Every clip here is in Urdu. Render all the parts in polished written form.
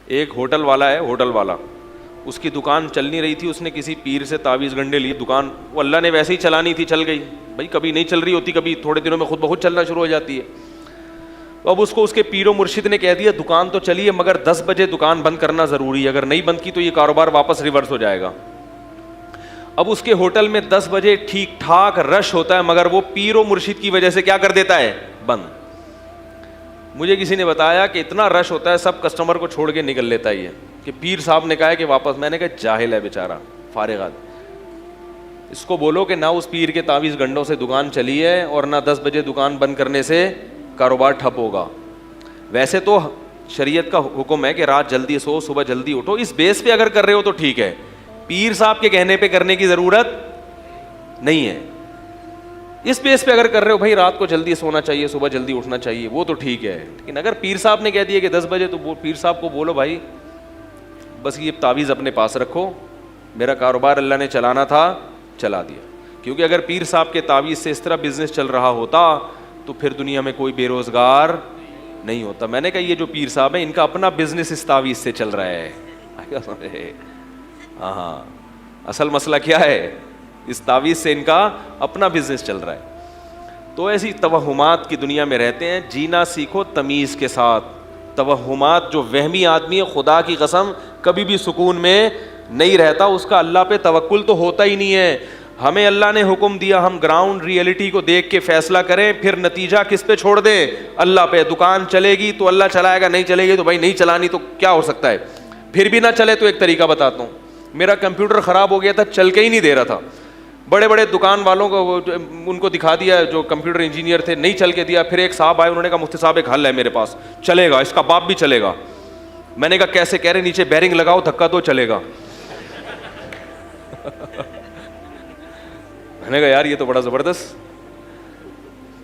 ایک ہوٹل والا ہے, ہوٹل والا, اس کی دکان چل نہیں رہی تھی, اس نے کسی پیر سے تعویذ گنڈے لی, دکان وہ اللہ نے ویسے ہی چلانی تھی, چل گئی بھائی, کبھی نہیں چل رہی ہوتی, کبھی تھوڑے دنوں میں خود بخود چلنا شروع ہو جاتی ہے. تو اب اس کو اس کے پیر و مرشد نے کہہ دیا دکان تو چلیے مگر 10 بجے دکان بند کرنا ضروری ہے, اگر نہیں بند کی تو یہ کاروبار واپس ریورس ہو جائے گا. اب اس کے ہوٹل میں 10 بجے ٹھیک ٹھاک رش ہوتا ہے, مگر وہ پیر و مرشد کی وجہ سے کیا کر دیتا ہے, بند. مجھے کسی نے بتایا کہ اتنا رش ہوتا ہے سب کسٹمر کو چھوڑ کے نکل لیتا ہے یہ, کہ پیر صاحب نے کہا ہے کہ واپس. میں نے کہا جاہل ہے بیچارہ, فارغ آدمی, اس کو بولو کہ نہ اس پیر کے تعویذ گنڈوں سے دکان چلی ہے اور نہ 10 بجے دکان بند کرنے سے کاروبار ٹھپ ہوگا. ویسے تو شریعت کا حکم ہے کہ رات جلدی سو صبح جلدی اٹھو, اس بیس پہ اگر کر رہے ہو تو ٹھیک ہے, پیر صاحب کے کہنے پہ کرنے کی ضرورت نہیں ہے. اس بیس پہ اگر کر رہے ہو بھائی رات کو جلدی سونا چاہیے صبح جلدی اٹھنا چاہیے, وہ تو ٹھیک ہے. لیکن اگر پیر صاحب نے کہہ دیا کہ 10 بجے, تو پیر صاحب کو بولو بھائی بس یہ تعویذ اپنے پاس رکھو, میرا کاروبار اللہ نے چلانا تھا چلا دیا. کیونکہ اگر پیر صاحب کے تعویذ سے اس طرح بزنس چل رہا ہوتا تو پھر دنیا میں کوئی بے روزگار نہیں ہوتا. میں نے کہا یہ جو پیر صاحب ہیں ان کا اپنا بزنس اس تعویذ سے چل رہا ہے. ہاں اصل مسئلہ کیا ہے, اس تعویذ سے ان کا اپنا بزنس چل رہا ہے. تو ایسی توہمات کی دنیا میں رہتے ہیں. جینا سیکھو تمیز کے ساتھ. توہمات, جو وہمی آدمی ہے خدا کی قسم کبھی بھی سکون میں نہیں رہتا, اس کا اللہ پہ توکل تو ہوتا ہی نہیں ہے. ہمیں اللہ نے حکم دیا ہم گراؤنڈ ریئلٹی کو دیکھ کے فیصلہ کریں, پھر نتیجہ کس پہ چھوڑ دیں, اللہ پہ. دکان چلے گی تو اللہ چلائے گا, نہیں چلے گی تو بھائی نہیں چلانی تو کیا ہو سکتا ہے. پھر بھی نہ چلے تو ایک طریقہ بتاتا ہوں. میرا کمپیوٹر خراب ہو گیا تھا, چل کے ہی نہیں دے رہا تھا. بڑے بڑے دکان والوں کو ان کو دکھا دیا, جو کمپیوٹر انجینئر تھے, نہیں چل کے دیا. پھر ایک صاحب آئے, انہوں نے کہا مفتی صاحب ایک حل ہے میرے پاس, چلے گا, اس کا باپ بھی چلے گا. میں نے کہا کیسے؟ کہہ رہے نیچے بیرنگ لگاؤ, دھکا دو, چلے گا. میں نے کہا یار یہ تو بڑا زبردست,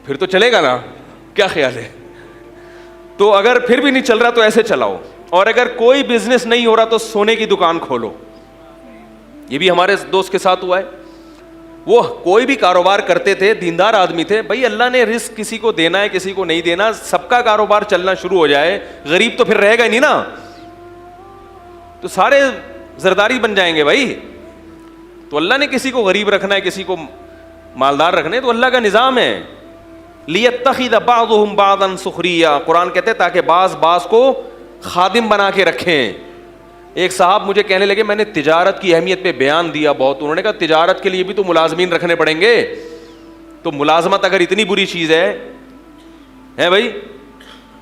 پھر تو چلے گا نا, کیا خیال ہے؟ تو اگر پھر بھی نہیں چل رہا تو ایسے چلاؤ. اور اگر کوئی بزنس نہیں ہو رہا تو سونے کی دکان کھولو. یہ بھی ہمارے دوست کے ساتھ ہوا ہے. وہ کوئی بھی کاروبار کرتے تھے, دیندار آدمی تھے. بھائی اللہ نے رزق کسی کو دینا ہے کسی کو نہیں دینا, سب کا کاروبار چلنا شروع ہو جائے, غریب تو پھر رہے گا ہی نہیں نا, تو سارے زرداری بن جائیں گے بھائی. تو اللہ نے کسی کو غریب رکھنا ہے کسی کو مالدار رکھنا ہے, تو اللہ کا نظام ہے. لیتخذ بعضهم بعضا سخریا, قرآن کہتے ہیں تاکہ بعض کو خادم بنا کے رکھیں. ایک صاحب مجھے کہنے لگے, میں نے تجارت کی اہمیت پہ بیان دیا بہت, انہوں نے کہا تجارت کے لیے بھی تو ملازمین رکھنے پڑیں گے. تو ملازمت اگر اتنی بری چیز ہے بھائی,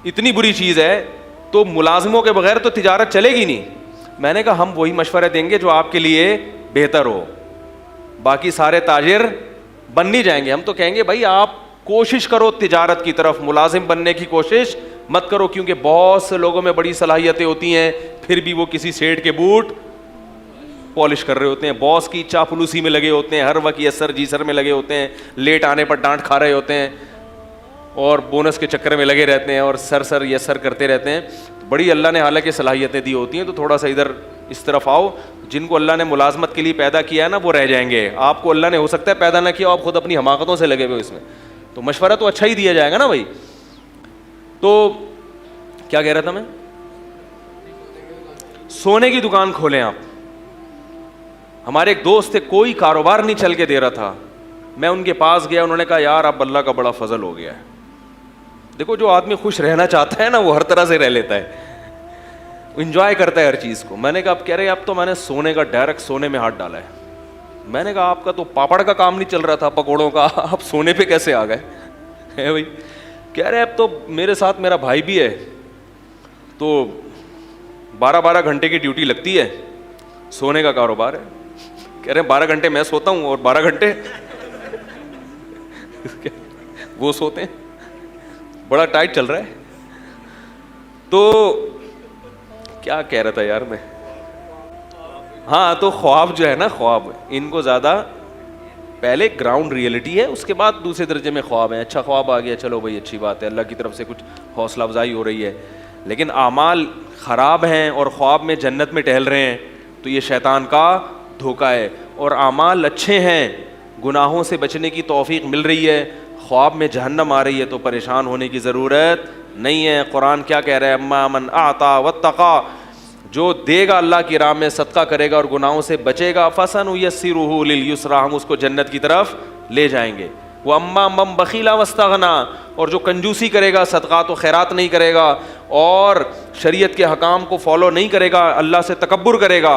اتنی بری چیز ہے تو ملازموں کے بغیر تو تجارت چلے گی نہیں. میں نے کہا ہم وہی مشورے دیں گے جو آپ کے لیے بہتر ہو, باقی سارے تاجر بن نہیں جائیں گے. ہم تو کہیں گے بھائی آپ کوشش کرو تجارت کی طرف, ملازم بننے کی کوشش مت کرو, کیونکہ بہت سے لوگوں میں بڑی صلاحیتیں ہوتی ہیں پھر بھی وہ کسی سیٹ کے بوٹ پالش کر رہے ہوتے ہیں, باس کی چاپلوسی میں لگے ہوتے ہیں, ہر وقت یس سر جی سر میں لگے ہوتے ہیں, لیٹ آنے پر ڈانٹ کھا رہے ہوتے ہیں, اور بونس کے چکر میں لگے رہتے ہیں, اور سر یس سر کرتے رہتے ہیں. بڑی اللہ نے حالانکہ صلاحیتیں دی ہوتی ہیں, تو تھوڑا سا ادھر اس طرف آؤ. جن کو اللہ نے ملازمت کے لیے پیدا کیا ہے نا وہ رہ جائیں گے, آپ کو اللہ نے ہو سکتا ہے پیدا نہ کیا, آپ خود اپنی حماقتوں سے لگے ہوئے اس میں, تو مشورہ تو اچھا ہی دیا جائے گا نا بھائی. تو کیا کہہ رہا تھا میں, سونے کی دکان کھولیں آپ. ہمارے ایک دوست تھے, کوئی کاروبار نہیں چل کے دے رہا تھا. میں ان کے پاس گیا, انہوں نے کہا یار اب اللہ کا بڑا فضل ہو گیا ہے. دیکھو جو آدمی خوش رہنا چاہتا ہے نا وہ ہر طرح سے رہ لیتا ہے, انجوائے کرتا ہے ہر چیز کو. میں نے کہا اب کہہ رہے اب تو میں نے سونے کا ڈائریکٹ سونے میں ہاتھ ڈالا ہے. میں نے کہا آپ کا تو پاپڑ کا کام نہیں چل رہا تھا پکوڑوں کا, آپ سونے پہ کیسے آ گئے بھائی؟ کہہ رہے اب تو میرے ساتھ میرا بھائی بھی ہے, تو 12 گھنٹے کی ڈیوٹی لگتی ہے, سونے کا کاروبار ہے. کہہ رہے ہیں 12 گھنٹے میں سوتا ہوں اور 12 گھنٹے وہ سوتے ہیں, بڑا ٹائٹ چل رہا ہے. تو کیا کہہ رہا تھا یار میں, ہاں تو خواب جو ہے نا, خواب ان کو زیادہ پہلے گراؤنڈ ریئلٹی ہے, اس کے بعد دوسرے درجے میں خواب ہیں. اچھا خواب آ گیا, چلو بھائی اچھی بات ہے, اللہ کی طرف سے کچھ حوصلہ افزائی ہو رہی ہے. لیکن اعمال خراب ہیں اور خواب میں جنت میں ٹہل رہے ہیں تو یہ شیطان کا دھوکہ ہے. اور اعمال اچھے ہیں, گناہوں سے بچنے کی توفیق مل رہی ہے, خواب میں جہنم آ رہی ہے تو پریشان ہونے کی ضرورت نہیں ہے. قرآن کیا کہہ رہا ہے, اما من اعطا واتقا, جو دے گا اللہ کی راہ میں, صدقہ کرے گا اور گناہوں سے بچے گا, فَسَنُيَسِّرُهُ لِلْيُسْرَىٰ, ہم اس کو جنت کی طرف لے جائیں گے. وَأَمَّا مَن بَخِلَ وَاسْتَغْنَىٰ, اور جو کنجوسی کرے گا, صدقات و خیرات نہیں کرے گا اور شریعت کے حکام کو فالو نہیں کرے گا, اللہ سے تکبر کرے گا,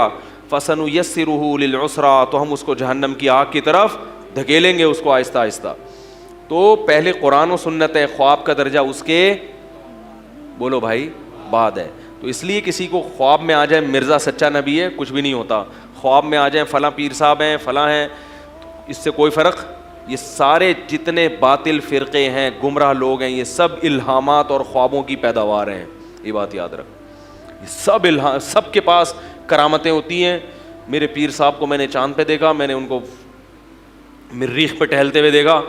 فَسَنُيَسِّرُهُ لِلْعُسْرَىٰ, تو ہم اس کو جہنم کی آگ کی طرف دھکیلیں گے, اس کو آہستہ آہستہ. تو پہلے قرآن و سنت ہے, خواب کا درجہ اس کے بولو بھائی بعد ہے. تو اس لیے کسی کو خواب میں آ جائے مرزا سچا نبی ہے, کچھ بھی نہیں ہوتا. خواب میں آ جائیں فلاں پیر صاحب ہیں, فلاں ہیں, اس سے کوئی فرق. یہ سارے جتنے باطل فرقے ہیں, گمراہ لوگ ہیں, یہ سب الہامات اور خوابوں کی پیداوار ہیں. یہ بات یاد رکھ, یہ سب سب کے پاس کرامتیں ہوتی ہیں. میرے پیر صاحب کو میں نے چاند پہ دیکھا, میں نے ان کو مریخ پہ ٹہلتے ہوئے دیکھا,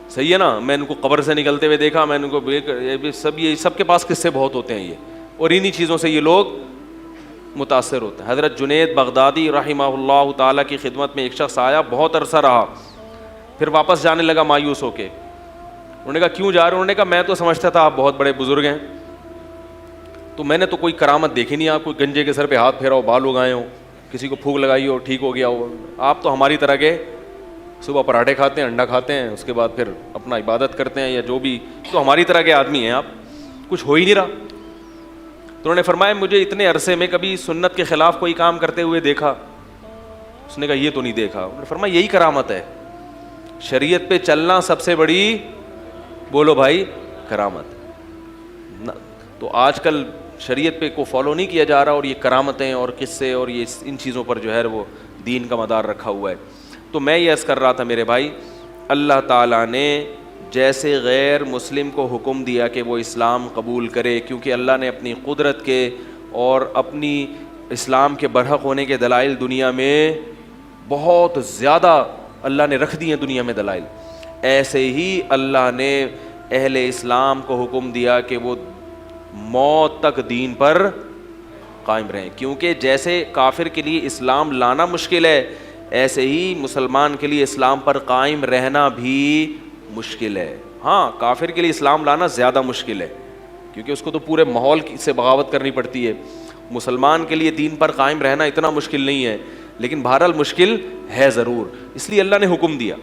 صحیح ہے نا, میں ان کو قبر سے نکلتے ہوئے دیکھا, میں ان کو یہ سب کے پاس قصے بہت ہوتے ہیں یہ, اور انہی چیزوں سے یہ لوگ متاثر ہوتے ہیں. حضرت جنید بغدادی رحمہ اللہ تعالیٰ کی خدمت میں ایک شخص آیا, بہت عرصہ رہا, پھر واپس جانے لگا مایوس ہو کے. انہوں نے کہا کیوں جا رہے ہیں؟ انہوں نے کہا میں تو سمجھتا تھا آپ بہت بڑے بزرگ ہیں, تو میں نے تو کوئی کرامت دیکھی نہیں, آپ کوئی گنجے کے سر پہ ہاتھ پھیرا ہو, بال اگائے ہوں, کسی کو پھونک لگائی ہو, ٹھیک ہو گیا ہو. آپ تو ہماری طرح کے صبح پراٹھے کھاتے ہیں, انڈا کھاتے ہیں, اس کے بعد پھر اپنا عبادت کرتے ہیں یا جو بھی, تو ہماری طرح کے آدمی ہیں آپ, کچھ ہو ہی نہیں رہا. تو انہوں نے فرمایا مجھے اتنے عرصے میں کبھی سنت کے خلاف کوئی کام کرتے ہوئے دیکھا؟ اس نے کہا یہ تو نہیں دیکھا. انہوں نے فرمایا یہی کرامت ہے, شریعت پہ چلنا سب سے بڑی بولو بھائی کرامت. تو آج کل شریعت پہ کو فالو نہیں کیا جا رہا, اور یہ کرامتیں اور قصے اور یہ ان چیزوں پر جو ہے وہ دین کا مدار رکھا ہوا ہے. تو میں یہ عرض کر رہا تھا میرے بھائی, اللہ تعالیٰ نے جیسے غیر مسلم کو حکم دیا کہ وہ اسلام قبول کرے, کیونکہ اللہ نے اپنی قدرت کے اور اپنی اسلام کے برحق ہونے کے دلائل دنیا میں بہت زیادہ اللہ نے رکھ دی ہیں دنیا میں دلائل, ایسے ہی اللہ نے اہل اسلام کو حکم دیا کہ وہ موت تک دین پر قائم رہیں. کیونکہ جیسے کافر کے لیے اسلام لانا مشکل ہے, ایسے ہی مسلمان کے لیے اسلام پر قائم رہنا بھی مشکل ہے. ہاں کافر کے لیے اسلام لانا زیادہ مشکل ہے, کیونکہ اس کو تو پورے ماحول سے بغاوت کرنی پڑتی ہے. مسلمان کے لیے دین پر قائم رہنا اتنا مشکل نہیں ہے, لیکن بہرحال مشکل ہے ضرور, اس لیے اللہ نے حکم دیا.